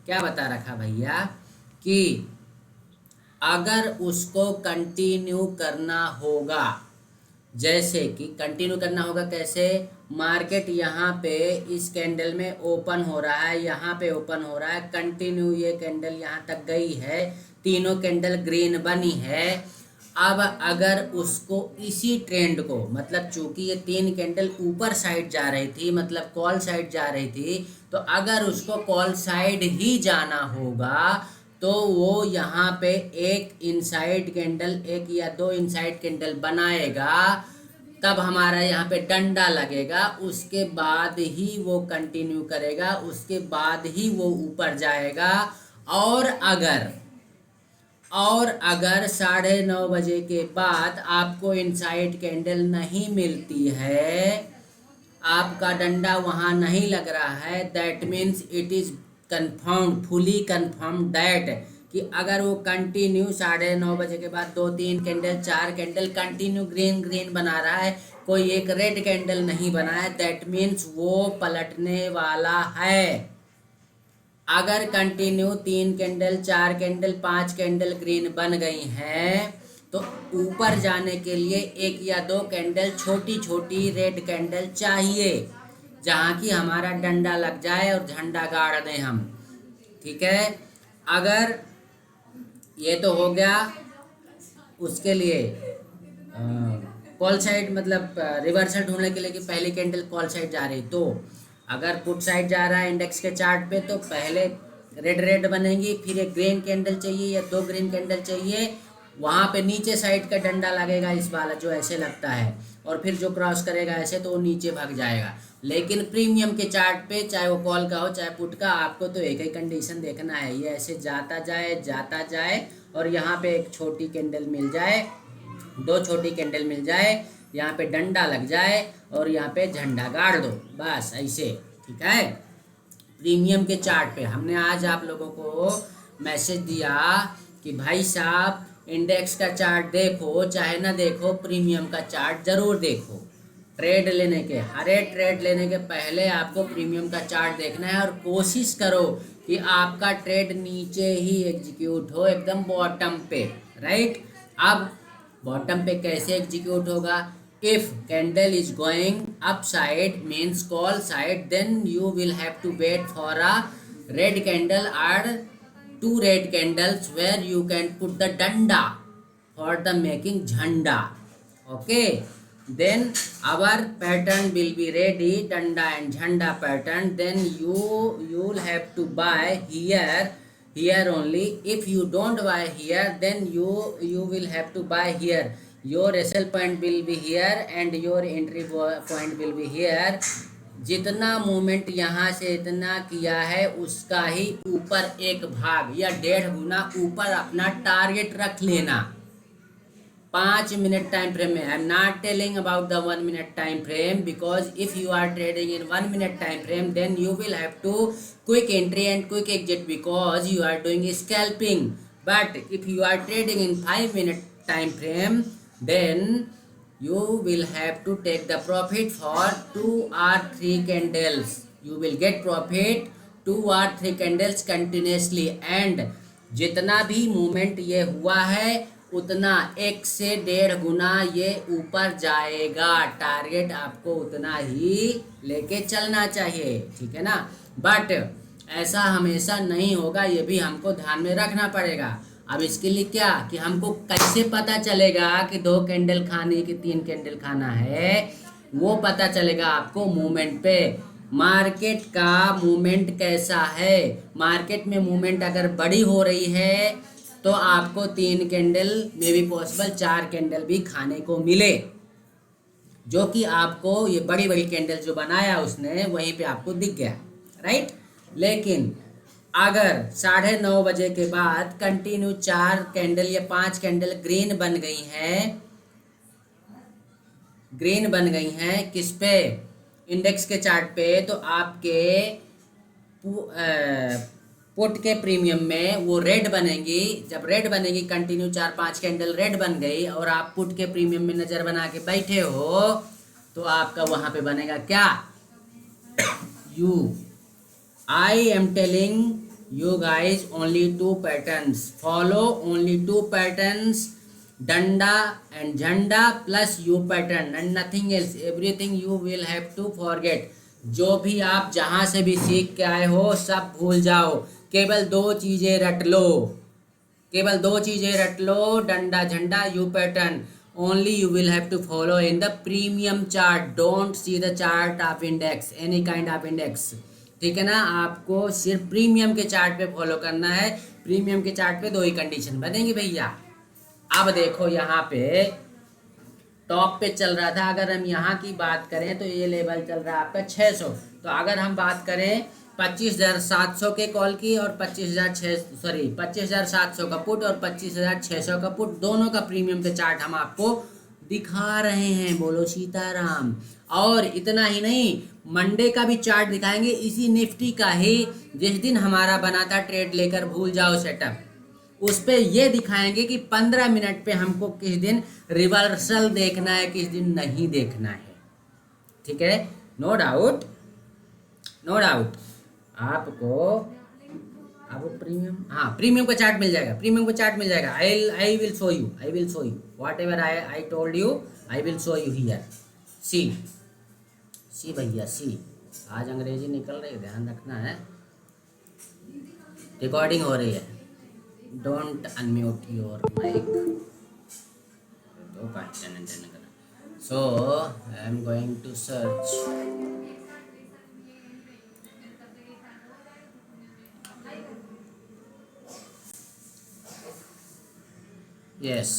क्या बता रखा भैया कि अगर उसको कंटिन्यू करना होगा, जैसे कि कंटिन्यू करना होगा कैसे, मार्केट यहाँ पे इस कैंडल में ओपन हो रहा है, यहाँ पे ओपन हो रहा है, कंटिन्यू ये कैंडल यहाँ तक गई है, तीनों कैंडल ग्रीन बनी है। अब अगर उसको इसी ट्रेंड को, मतलब चूंकि ये तीन कैंडल ऊपर साइड जा रही थी, मतलब कॉल साइड जा रही थी, तो अगर उसको कॉल साइड ही जाना होगा तो वो यहाँ पे एक इनसाइड कैंडल, एक या दो इनसाइड कैंडल बनाएगा, तब हमारा यहाँ पे डंडा लगेगा, उसके बाद ही वो कंटिन्यू करेगा, उसके बाद ही वो ऊपर जाएगा। और अगर 9:30 के बाद आपको इनसाइड कैंडल नहीं मिलती है, आपका डंडा वहाँ नहीं लग रहा है, that means it is confirmed, fully confirmed that कि अगर वो कंटिन्यू 9:30 के बाद 2-3 candle 4 candle continue green green बना रहा है, कोई एक रेड कैंडल नहीं बना है, दैट मीन्स वो पलटने वाला है। अगर continue 3 candle 4 candle 5 candle green बन गई हैं तो ऊपर जाने के लिए एक या दो कैंडल छोटी छोटी रेड कैंडल चाहिए, जहाँ की हमारा डंडा लग जाए और झंडा गाड़ दें हम। ठीक है, अगर ये तो हो गया उसके लिए कॉल साइड, मतलब रिवर्सल ढूंढने के लिए कि पहली कैंडल कॉल साइड जा रही, तो अगर पुट साइड जा रहा है इंडेक्स के चार्ट पे तो पहले रेड रेड बनेगी, फिर एक ग्रीन कैंडल चाहिए या दो ग्रीन कैंडल चाहिए, वहाँ पे नीचे साइड का डंडा लगेगा इस वाला जो ऐसे लगता है, और फिर जो क्रॉस करेगा ऐसे तो वो नीचे भाग जाएगा। लेकिन प्रीमियम के चार्ट पे चाहे वो कॉल का हो चाहे पुट का, आपको तो एक ही कंडीशन देखना है, ये ऐसे जाता जाए और यहाँ पे एक छोटी कैंडल मिल जाए, दो छोटी कैंडल मिल जाए, यहाँ पे डंडा लग जाए और यहाँ पे झंडा गाड़ दो, बस ऐसे। ठीक है, प्रीमियम के चार्ट पे हमने आज आप लोगों को मैसेज दिया कि भाई साहब इंडेक्स का चार्ट देखो चाहे ना देखो, प्रीमियम का चार्ट जरूर देखो। ट्रेड लेने के, हर एक ट्रेड लेने के पहले आपको प्रीमियम का चार्ट देखना है और कोशिश करो कि आपका ट्रेड नीचे ही एग्जीक्यूट हो, एकदम बॉटम पे, राइट। अब बॉटम पे कैसे एग्जीक्यूट होगा, if candle is going upside means call side, then you will have to wait for a red candle or two red candles where you can put the danda for the making jhanda. Okay, then our pattern will be ready, danda and jhanda pattern, then you'll have to buy here only. If you don't buy here, then you will have to buy here. Your SL point will be here and your entry point will be here. जितना movement यहाँ से इतना किया है उसका ही ऊपर एक भाग या 1.5 गुना ऊपर अपना टारगेट रख लेना 5 मिनट टाइम फ्रेम में। I am not telling about the 1 minute time frame, because if you are trading in 1 minute time frame then you will have to quick entry and quick exit because you are doing scalping. But if you are trading in 5 minute time frame then you will have to take the profit for 2 or 3 candles. You will get profit 2 or 3 candles continuously and जितना भी movement ये हुआ है उतना 1 से 1.5 गुना ये ऊपर जाएगा। टारगेट आपको उतना ही लेके चलना चाहिए, ठीक है ना। बट ऐसा हमेशा नहीं होगा, ये भी हमको ध्यान में रखना पड़ेगा। अब इसके लिए क्या कि हमको कैसे पता चलेगा कि 2 कैंडल खाने कि 3 कैंडल खाना है, वो पता चलेगा आपको मूवमेंट पे। मार्केट का मूवमेंट कैसा है, मार्केट में मूवमेंट अगर बड़ी हो रही है तो आपको 3 कैंडल में भी पॉसिबल 4 कैंडल भी खाने को मिले, जो कि आपको ये बड़ी बड़ी कैंडल जो बनाया उसने वहीं पे आपको दिख गया, राइट। लेकिन अगर 9:30 के बाद कंटिन्यू 4 कैंडल या 5 कैंडल ग्रीन बन गई हैं किस पे, इंडेक्स के चार्ट पे, तो आपके पुट के प्रीमियम में वो रेड बनेगी। जब रेड बनेगी, कंटिन्यू 4-5 कैंडल रेड बन गई और आप पुट के प्रीमियम में नज़र बना के बैठे हो, तो आपका वहाँ पे बनेगा क्या, I am telling You guys only two patterns. Follow only two patterns. Danda and Jhanda plus U pattern and nothing else. Everything you will have to forget. जो भी आप जहाँ से भी सीख के आए हो सब भूल जाओ. केवल दो चीज़ें रट लो. केवल दो चीज़ें रट लो. डंडा झंडा U pattern. Only you will have to follow in the premium chart. Don't see the chart of index, any kind of index. ठीक है ना. आपको सिर्फ प्रीमियम के चार्ट पे फॉलो करना है. प्रीमियम के चार्ट पे दो ही कंडीशन बनेंगी भैया. अब देखो यहाँ पे टॉप पे चल रहा था. अगर हम यहाँ की बात करें तो ये लेवल चल रहा है आपका 600. तो अगर हम बात करें 25,700 के कॉल की और 25,700 का पुट और 25,600 का पुट, दोनों का प्रीमियम के चार्ट हम आपको दिखा रहे हैं. बोलो सीताराम. और इतना ही नहीं, मंडे का भी चार्ट दिखाएंगे इसी निफ्टी का ही. जिस दिन हमारा बना था ट्रेड लेकर भूल जाओ सेटअप, उस पे ये दिखाएंगे कि 15 मिनट पे हमको किस दिन रिवर्सल देखना है, किस दिन नहीं देखना है. ठीक है. No doubt, no doubt. आपको आपको प्रीमियम का चार्ट मिल जाएगा. प्रीमियम का चार्ट मिल जाएगा. I will show you whatever I told you. I will show you here. See भैया सी. आज अंग्रेजी निकल रही है, ध्यान रखना है. रिकॉर्डिंग हो रही है. Don't unmute your mic. तो so I am going to search. Yes,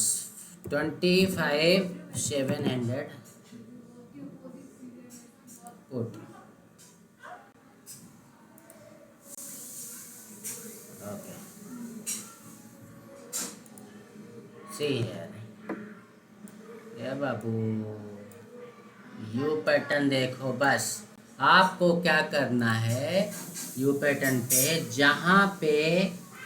25,700 put. Okay. See here. ये बाबू यू पैटर्न देखो. बस आपको क्या करना है, यू पैटर्न पे जहाँ पे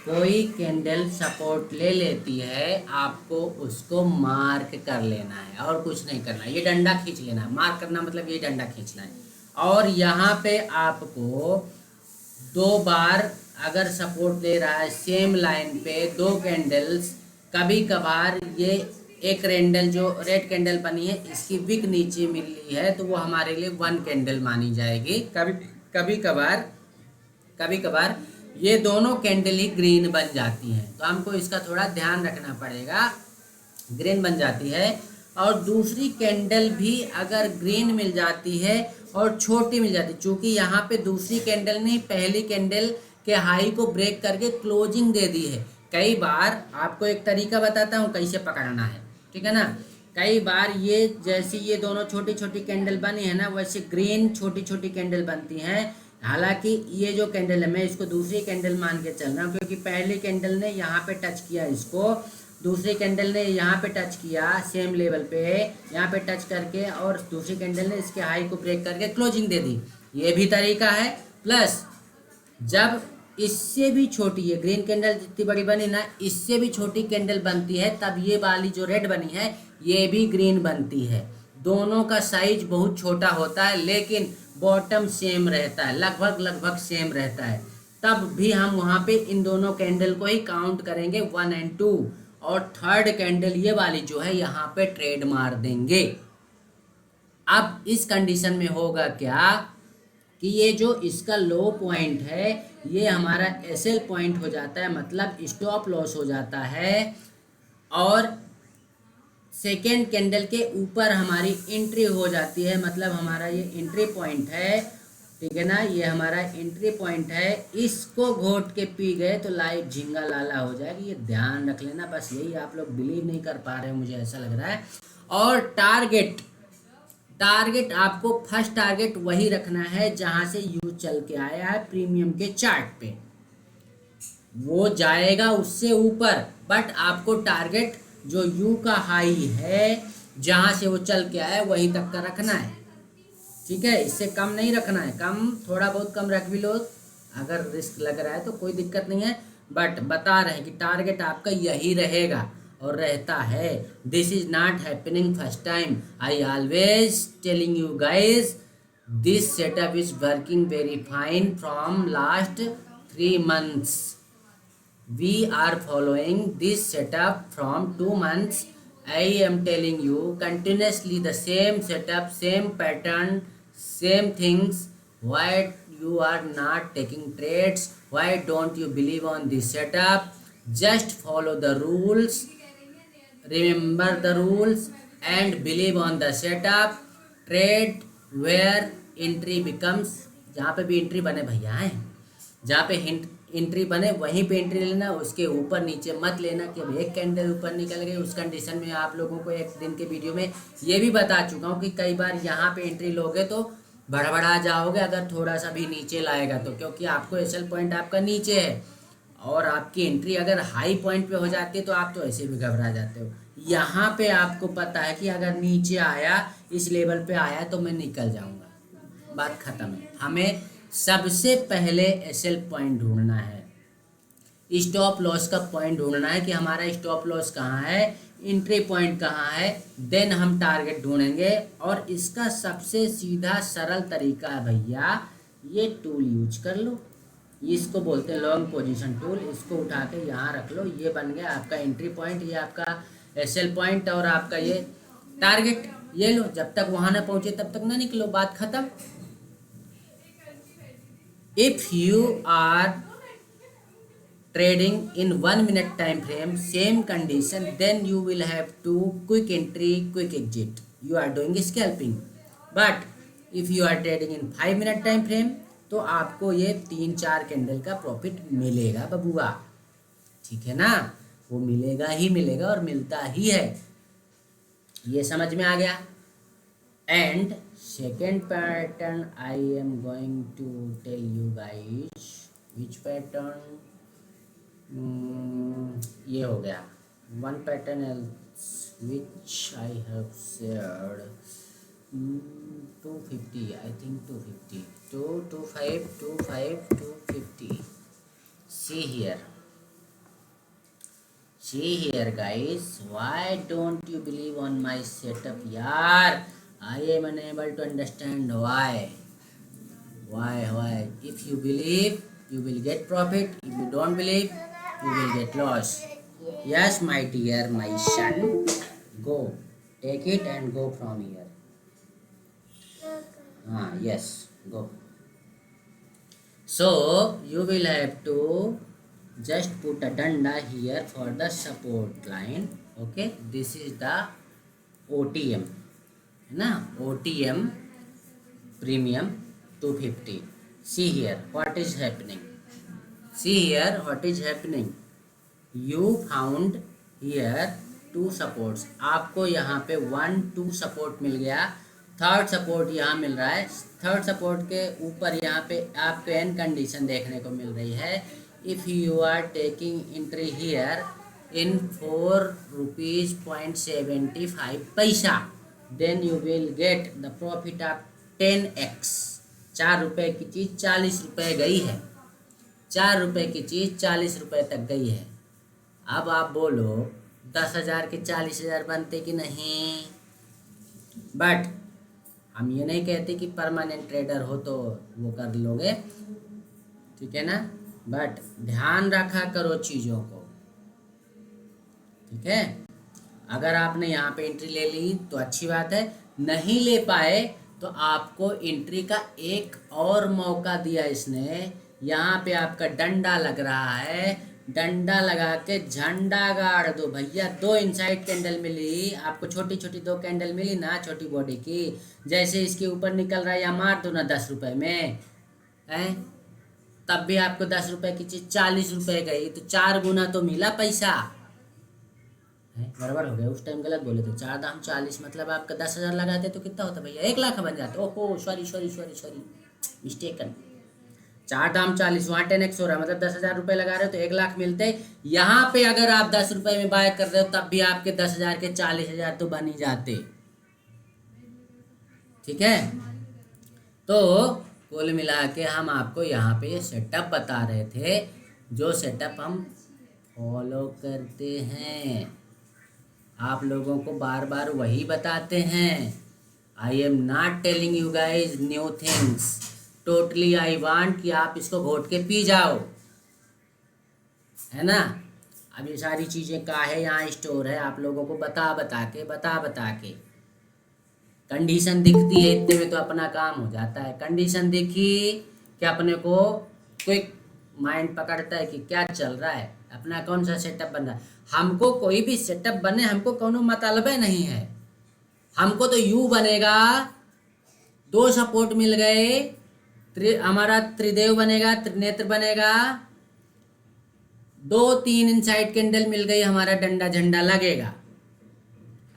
कोई कैंडल सपोर्ट ले लेती है आपको उसको मार्क कर लेना है और कुछ नहीं करना. ये डंडा खींच लेना है. मार्क करना मतलब ये डंडा खींचना है. और यहाँ पे आपको दो बार अगर सपोर्ट ले रहा है सेम लाइन पे दो कैंडल्स, कभी कभार ये एक कैंडल जो रेड कैंडल बनी है इसकी विक नीचे मिली है तो वो हमारे लिए 1 कैंडल मानी जाएगी. कभी कभार ये दोनों कैंडल ही ग्रीन बन जाती हैं. तो हमको इसका थोड़ा ध्यान रखना पड़ेगा. ग्रीन बन जाती है और दूसरी कैंडल भी अगर ग्रीन मिल जाती है और छोटी मिल जाती है, चूँकि यहाँ पे दूसरी कैंडल ने पहली कैंडल के हाई को ब्रेक करके क्लोजिंग दे दी है. कई बार आपको एक तरीका बताता हूँ कैसे पकड़ना है. ठीक है ना. कई बार ये जैसी ये दोनों छोटी छोटी कैंडल बनी है ना, वैसे ग्रीन छोटी छोटी कैंडल बनती हैं. हालांकि ये जो कैंडल है मैं इसको दूसरी कैंडल मान के चल रहा हूँ क्योंकि पहली कैंडल ने यहाँ पे टच किया इसको, दूसरी कैंडल ने यहाँ पे टच किया सेम लेवल पे, यहाँ पे टच करके, और दूसरी कैंडल ने इसके हाई को ब्रेक करके क्लोजिंग दे दी. ये भी तरीका है. प्लस जब इससे भी छोटी है ग्रीन कैंडल जितनी बड़ी बनी ना, इससे भी छोटी कैंडल बनती है तब ये वाली जो रेड बनी है ये भी ग्रीन बनती है. दोनों का साइज बहुत छोटा होता है लेकिन बॉटम सेम रहता है, लगभग सेम रहता है. तब भी हम वहाँ पे इन दोनों कैंडल को ही काउंट करेंगे 1 और 2, और थर्ड कैंडल ये वाली जो है यहाँ पे ट्रेड मार देंगे. अब इस कंडीशन में होगा क्या कि ये जो इसका लो पॉइंट है ये हमारा एसएल पॉइंट हो जाता है, मतलब स्टॉप लॉस हो जाता है. और सेकेंड कैंडल के ऊपर हमारी एंट्री हो जाती है, मतलब हमारा ये एंट्री पॉइंट है. ठीक है ना. ये हमारा एंट्री पॉइंट है. इसको घोट के पी गए तो लाइव झिंगा लाला हो जाएगी. ये ध्यान रख लेना. बस यही आप लोग बिलीव नहीं कर पा रहे हैं, मुझे ऐसा लग रहा है. और टारगेट आपको फर्स्ट टारगेट वही रखना है जहां से यू चल के आया है प्रीमियम के चार्ट पे. वो जाएगा उससे ऊपर, बट आपको टारगेट जो यू का हाई है जहां से वो चल के आया वहीं तक का रखना है. ठीक है. इससे कम नहीं रखना है. कम थोड़ा बहुत कम रख भी लो, अगर रिस्क लग रहा है तो कोई दिक्कत नहीं है. बट बता रहे हैं कि टारगेट आपका यही रहेगा और रहता है. This is not happening first time. I always telling you guys this setup is working very fine from last 3 months. We are following this setup from 2 months. I am telling you continuously the same setup, same pattern, same things. Why you are not taking trades? Why don't you believe on this setup? Just follow the rules, remember the rules, and believe on the setup. Trade where entry becomes, जहाँ पे भी entry बने भैया है, जहाँ पे entry बने वहीं पे एंट्री लेना, उसके ऊपर नीचे मत लेना कि अब एक कैंडल ऊपर निकल गई। उस कंडीशन में आप लोगों को एक दिन के वीडियो में ये भी बता चुका हूँ कि कई बार यहाँ पे एंट्री लोगे तो भड़बड़ा जाओगे अगर थोड़ा सा भी नीचे लाएगा तो, क्योंकि आपको एसएल पॉइंट आपका नीचे है और आपकी एंट्री अगर हाई पॉइंट पे हो जाती है तो आप तो ऐसे भी घबरा जाते हो। यहाँ पे आपको पता है कि अगर नीचे आया, इस लेवल पे आया तो मैं निकल जाऊंगा, बात खत्म है। हमें सबसे पहले एसएल पॉइंट ढूंढना है, स्टॉप लॉस का पॉइंट ढूंढना है कि हमारा स्टॉप लॉस कहाँ है, एंट्री पॉइंट कहाँ है, देन हम टारगेट ढूंढेंगे। और इसका सबसे सीधा सरल तरीका है भैया, ये टूल यूज कर लो, इसको बोलते हैं लॉन्ग पोजीशन टूल। इसको उठा के यहाँ रख लो, ये बन गया आपका एंट्री पॉइंट, ये आपका एसएल पॉइंट और आपका ये टारगेट। ये लो, जब तक वहाँ ना पहुँचे तब तक ना निकलो, बात खत्म। If you are trading in 1 minute time frame, same condition, then you will have to quick entry, quick exit. You are doing scalping. But if you are trading in 5 minute time frame, तो आपको ये 3-4 candle का profit मिलेगा बबुआ, ठीक है ना, वो मिलेगा ही मिलेगा और मिलता ही है, ये समझ में आ गया। And second pattern I am going to tell you guys, which pattern, ये हो गया one pattern else which I have shared 250, I think 250, 225, 25, 250. See here guys, why don't you believe on my setup yaar? I am unable to understand why. If you believe you will get profit, if you don't believe you will get loss. Yes my dear, my son, go take it and go from here. Yes, go. So you will have to just put a danda here for the support line. Okay, this is the OTM है ना, OTM premium 250. See here what is happening. You found here 2 supports. आपको यहाँ पे 1-2 support मिल गया, third support यहाँ मिल रहा है। Third support के ऊपर यहाँ पे आपको एन कंडीशन देखने को मिल रही है। If you are taking entry here in 4.75 rupees, then you will get the profit of 10x। 4 रुपये की चीज़ 40 रुपये गई है, 4 रुपये की चीज़ 40 रुपये तक गई है। अब आप बोलो 10,000 के 40,000 बनते कि नहीं? बट हम ये नहीं कहते कि परमानेंट ट्रेडर हो तो वो कर लोगे, ठीक है ना, बट ध्यान रखा करो चीज़ों को, ठीक है। अगर आपने यहाँ पे एंट्री ले ली तो अच्छी बात है, नहीं ले पाए तो आपको एंट्री का एक और मौका दिया इसने। यहाँ पे आपका डंडा लग रहा है, डंडा लगा के झंडा गाड़ दो भैया। 2 इनसाइड कैंडल मिली आपको, छोटी छोटी 2 कैंडल मिली ना, छोटी बॉडी की, जैसे इसके ऊपर निकल रहा है या मार दो ना 10 रुपये में है, तब भी आपको 10 रुपये की चीज़ 40 रुपये गई, तो 4 गुना तो मिला पैसा। गड़बड़ हो गया, उस टाइम गलत बोले थे। 4 दाम 40 मतलब आपका 10,000 लगाते तो कितना होता भैया? 1 लाख बन जाता। ओहो सॉरी मिस्टेकन। 4 दाम 40, वहाँ 10x हो रहा है, मतलब 10,000 रुपये लगा रहे हो तो 1 लाख मिलते। यहाँ पे अगर आप 10 रुपये में बाय कर रहे हो तब भी आपके 10,000 के 40,000 तो बन ही जाते, ठीक है। तो कुल मिला के हम आपको यहाँ पे सेटअप बता रहे थे, जो सेटअप हम फॉलो करते हैं, आप लोगों को बार बार वही बताते हैं। आई am not telling you guys new things, totally I want कि आप इसको घोट के पी जाओ। है ना। अब ये सारी चीज़ें का है यहाँ स्टोर है, आप लोगों को बता बता के कंडीशन दिखती है, इतने में तो अपना काम हो जाता है। कंडीशन दिखी कि अपने को क्विक माइंड पकड़ता है कि क्या चल रहा है, अपना कौन सा सेटअप बन रहा है। हमको कोई भी सेटअप बने, हमको कोनो मतलब नहीं है। हमको तो यू बनेगा, दो सपोर्ट मिल गए, हमारा त्रिदेव बनेगा, त्रिनेत्र बनेगा, दो तीन इनसाइड कैंडल मिल गई, हमारा डंडा झंडा लगेगा।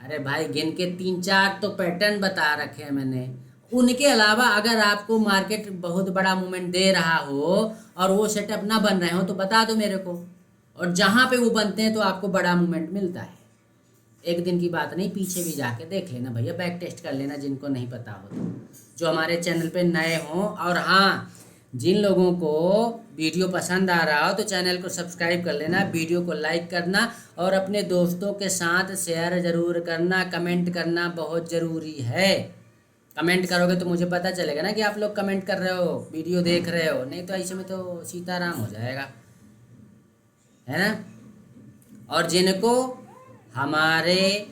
अरे भाई गिन के 3-4 तो पैटर्न बता रखे हैं मैंने। उनके अलावा अगर आपको मार्केट बहुत बड़ा मूवमेंट दे रहा हो और वो सेटअप ना बन रहे हो तो बता दो मेरे को, और जहाँ पे वो बनते हैं तो आपको बड़ा मूवमेंट मिलता है। एक दिन की बात नहीं, पीछे भी जाके देख लेना भैया, बैक टेस्ट कर लेना जिनको नहीं पता हो तो, जो हमारे चैनल पे नए हों। और हाँ, जिन लोगों को वीडियो पसंद आ रहा हो तो चैनल को सब्सक्राइब कर लेना, वीडियो को लाइक करना और अपने दोस्तों के साथ शेयर ज़रूर करना। कमेंट करना बहुत ज़रूरी है। कमेंट करोगे तो मुझे पता चलेगा ना कि आप लोग कमेंट कर रहे हो, वीडियो देख रहे हो, नहीं तो ऐसे में तो सीताराम हो जाएगा, है ना। और जिनको हमारे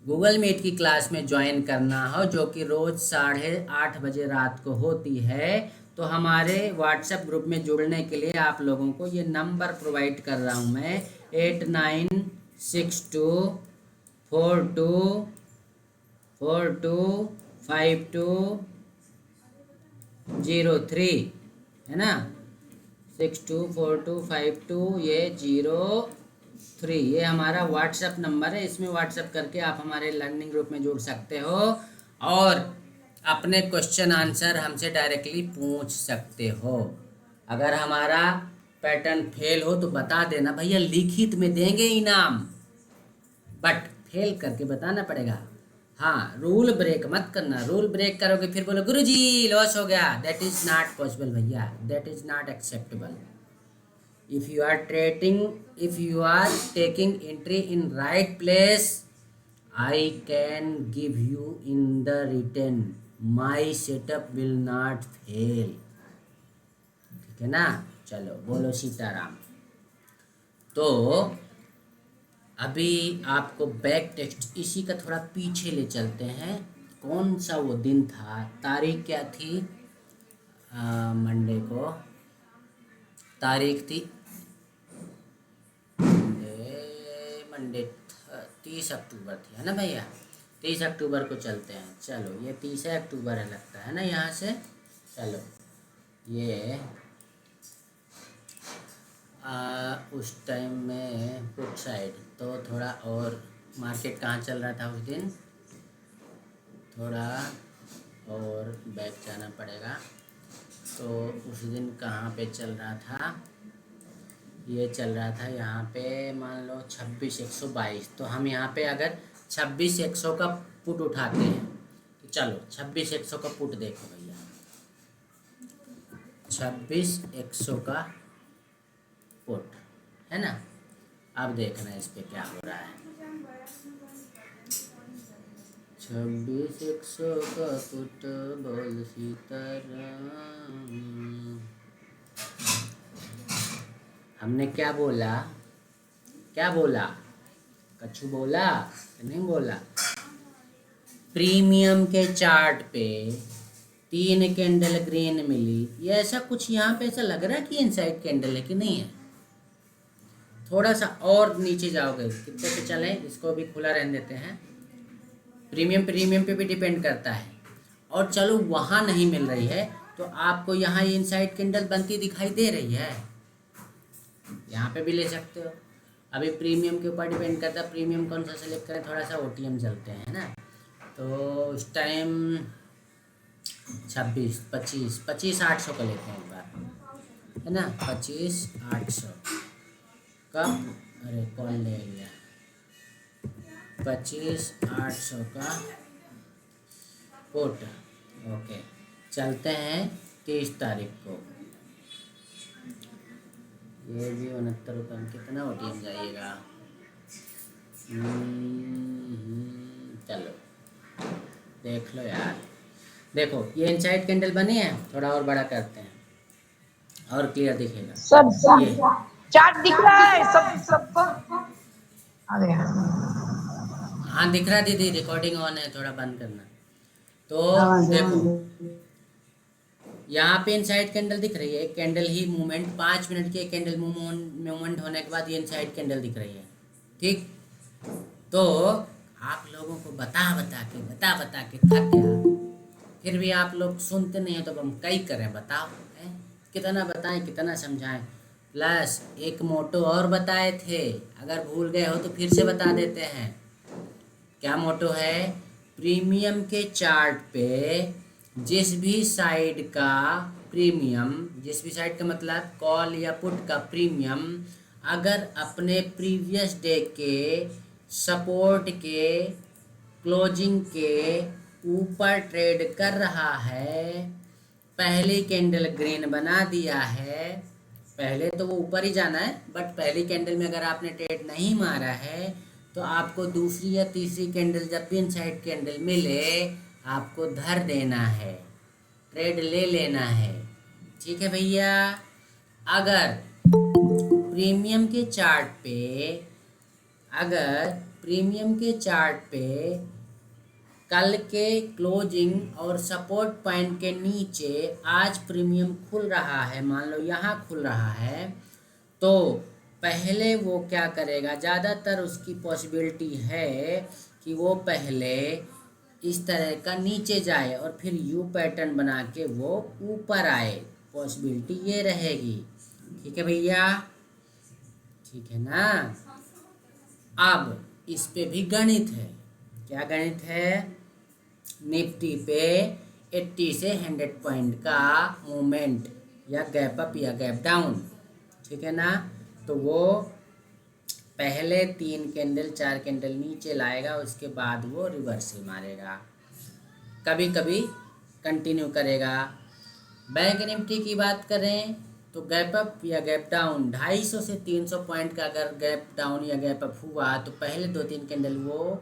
गूगल मीट की क्लास में ज्वाइन करना हो, जो कि रोज़ 8:30 बजे रात को होती है, तो हमारे व्हाट्सएप ग्रुप में जुड़ने के लिए आप लोगों को ये नंबर प्रोवाइड कर रहा हूँ मैं, 8962425203, है ना, 624252 ये 03, ये हमारा व्हाट्सएप नंबर है। इसमें व्हाट्सएप करके आप हमारे लर्निंग ग्रुप में जुड़ सकते हो और अपने क्वेश्चन आंसर हमसे डायरेक्टली पूछ सकते हो। अगर हमारा पैटर्न फेल हो तो बता देना भैया, लिखित में देंगे इनाम, बट फेल करके बताना पड़ेगा। हाँ, रूल ब्रेक मत करना, रूल ब्रेक करोगे फिर बोलो गुरुजी लॉस हो गया, दैट इज़ नॉट पॉसिबल भैया, that is not acceptable. If you are taking entry in right place, I can give you in the written, my setup will not fail, ठीक है ना। चलो बोलो सीताराम। तो अभी आपको बैक टेक्स्ट इसी का थोड़ा पीछे ले चलते हैं। कौन सा वो दिन था, तारीख क्या थी, मंडे को तारीख थी, मंडे 30 अक्टूबर थी, है ना भैया। 30 अक्टूबर को चलते हैं। चलो ये 30 अक्टूबर है लगता है ना यहाँ से। चलो ये उस टाइम में पुट साइड, तो थोड़ा और मार्केट कहाँ चल रहा था उस दिन, थोड़ा और बैक जाना पड़ेगा। तो उस दिन कहाँ पे चल रहा था, ये चल रहा था यहाँ पे मान लो 26,122। तो हम यहाँ पे अगर 26,100 का पुट उठाते हैं तो चलो 26,100 का पुट देखो भैया, 26,100 का पुट है ना। अब देखना इस पे क्या हो रहा है। 26,100 का पुट बोल सीताराम। हमने क्या बोला, कछु बोला नहीं बोला। प्रीमियम के चार्ट पे 3 कैंडल ग्रीन मिली, ये ऐसा कुछ यहाँ पे ऐसा लग रहा है कि इनसाइड कैंडल है कि नहीं है। थोड़ा सा और नीचे जाओगे, कितने पे चले, इसको भी खुला रहने देते हैं। प्रीमियम पे भी डिपेंड करता है। और चलो वहाँ नहीं मिल रही है तो आपको यहाँ ये इनसाइड कैंडल बनती दिखाई दे रही है, यहाँ पे भी ले सकते हो। अभी प्रीमियम के ऊपर डिपेंड करता है, प्रीमियम कौन सा सेलेक्ट करें। थोड़ा सा OTM चलते हैं ना, तो उस टाइम 25,800 का लेते हैं एक बार, है ना। 25,800 का, अरे कौन ले गया, 25,800 का पुट। ओके, चलते हैं 30 तारीख को। ये भी 69 रुपये में कितना OTM जाइएगा। चलो देख लो यार, देखो ये इनसाइड कैंडल बनी है, थोड़ा और बड़ा करते हैं और क्लियर दिखेगा। चार्ट दिख रहा है सबको? अरे हाँ दिख रहा दीदी, रिकॉर्डिंग ऑन है, थोड़ा बंद करना। तो हाँ देखो यहाँ पे इनसाइड कैंडल दिख रही है, कैंडल ही मूवमेंट 5 मिनट की कैंडल मूवमेंट होने के बाद ये इनसाइड कैंडल दिख रही है। ठीक, तो आप लोगों को बता बता के थक गया, फिर भी आप लोग सुनते नहीं हो, तो हम कई करें बताओ है? कितना बताएं, कितना समझाएं। प्लस एक मोटो और बताए थे, अगर भूल गए हो तो फिर से बता देते हैं। क्या मोटो है? प्रीमियम के चार्ट पे जिस भी साइड का प्रीमियम, जिस भी साइड का मतलब कॉल या पुट का प्रीमियम, अगर अपने प्रीवियस डे के सपोर्ट के क्लोजिंग के ऊपर ट्रेड कर रहा है, पहली कैंडल ग्रीन बना दिया है, पहले तो वो ऊपर ही जाना है, बट पहली कैंडल में अगर आपने ट्रेड नहीं मारा है तो आपको दूसरी या तीसरी कैंडल जब भी इनसाइड कैंडल मिले आपको धर देना है, ट्रेड ले लेना है। ठीक है भैया। अगर प्रीमियम के चार्ट पे अगर प्रीमियम के चार्ट पे कल के क्लोजिंग और सपोर्ट पॉइंट के नीचे आज प्रीमियम खुल रहा है, मान लो यहाँ खुल रहा है, तो पहले वो क्या करेगा, ज़्यादातर उसकी पॉसिबिलिटी है कि वो पहले इस तरह का नीचे जाए और फिर यू पैटर्न बना के वो ऊपर आए, पॉसिबिलिटी ये रहेगी। ठीक है भैया, ठीक है ना। अब इस पे भी गणित है। क्या गणित है? निफ्टी पे 80 से 100 पॉइंट का मूवमेंट या गैप अप या गैप डाउन, ठीक है ना, तो वो पहले 3 कैंडल 4 कैंडल नीचे लाएगा, उसके बाद वो रिवर्सल मारेगा, कभी कभी कंटिन्यू करेगा। बैंक निफ्टी की बात करें तो गैप अप या गैप डाउन 250 से 300 पॉइंट का अगर गैप डाउन या गैप अप हुआ तो पहले 2-3 कैंडल वो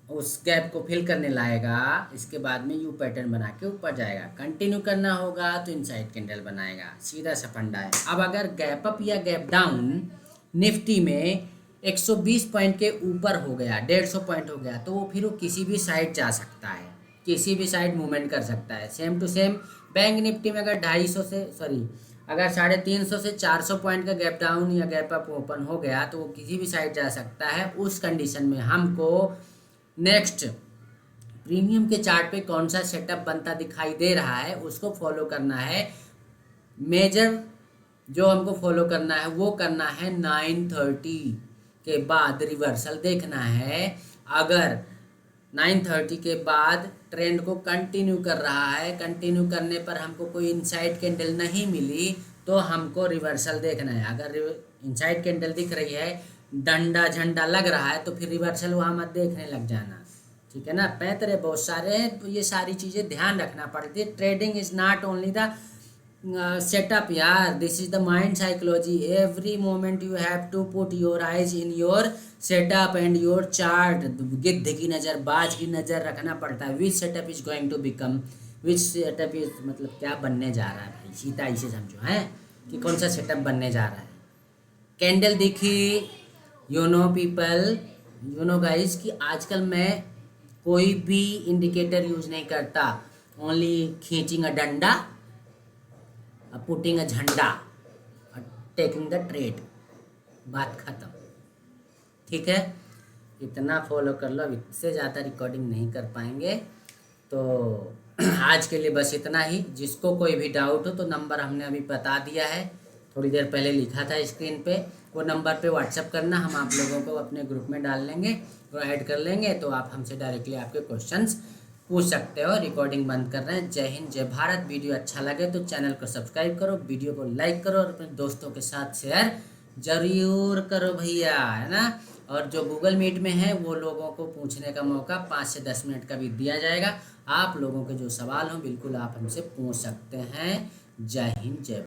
उस गैप को फिल करने लाएगा, इसके बाद में यू पैटर्न बना के ऊपर जाएगा। कंटिन्यू करना होगा तो इनसाइड कैंडल बनाएगा, सीधा सा फंडा है। अब अगर गैप अप या गैप डाउन निफ्टी में 120 पॉइंट के ऊपर हो गया, 150 पॉइंट हो गया, तो वो फिर वो किसी भी साइड जा सकता है, किसी भी साइड मूवमेंट कर सकता है। Same to same bank Nifty में अगर 250 से अगर 350 से 400 पॉइंट का गैप डाउन या गैप अप ओपन हो गया तो वो किसी भी साइड जा सकता है। उस कंडीशन में हमको नेक्स्ट प्रीमियम के चार्ट पे कौन सा सेटअप बनता दिखाई दे रहा है उसको फॉलो करना है। मेजर जो हमको फॉलो करना है वो करना है 9:30 के बाद रिवर्सल देखना है। अगर 9:30 के बाद ट्रेंड को कंटिन्यू कर रहा है, कंटिन्यू करने पर हमको कोई इनसाइड कैंडल नहीं मिली तो हमको रिवर्सल देखना है। अगर इनसाइड कैंडल दिख रही है, डंडा झंडा लग रहा है, तो फिर रिवर्सल वहाँ मत देखने लग जाना, ठीक है ना। पैतरे बहुत सारे हैं, तो ये सारी चीज़ें ध्यान रखना पड़ती है। Trading is not only the setup यार, this is the mind psychology. Every moment you have to put your eyes in your setup and your chart. गिद्ध की नज़र, बाज की नज़र रखना पड़ता है। Which setup is going to become, which setup is मतलब क्या बनने जा रहा है भाई, सीधा इसे समझो है कि कौन सा सेटअप बनने जा रहा है। कैंडल दिखी, you know people, you know guys कि आजकल मैं कोई भी इंडिकेटर यूज नहीं करता, ओनली खींचिंग अ डंडा, पुटिंग अ झंडा, टेकिंग द ट्रेड, बात खत्म। ठीक है, इतना फॉलो कर लो, इससे ज़्यादा रिकॉर्डिंग नहीं कर पाएंगे। तो आज के लिए बस इतना ही। जिसको कोई भी डाउट हो तो नंबर हमने अभी बता दिया है, थोड़ी देर पहले लिखा था स्क्रीन पे, वो नंबर पे व्हाट्सअप करना, हम आप लोगों को अपने ग्रुप में डाल लेंगे, वो ऐड कर लेंगे, तो आप हमसे डायरेक्टली आपके क्वेश्चंस पूछ सकते हो। रिकॉर्डिंग बंद कर रहे हैं। जय हिंद, जय भारत। वीडियो अच्छा लगे तो चैनल को सब्सक्राइब करो, वीडियो को लाइक करो और अपने दोस्तों के साथ शेयर जरूर करो भैया, है ना। और जो गूगल मीट में है वो लोगों को पूछने का मौका 5 से 10 मिनट का भी दिया जाएगा। आप लोगों के जो सवाल हो बिल्कुल आप हमसे पूछ सकते हैं। जय हिंद, जय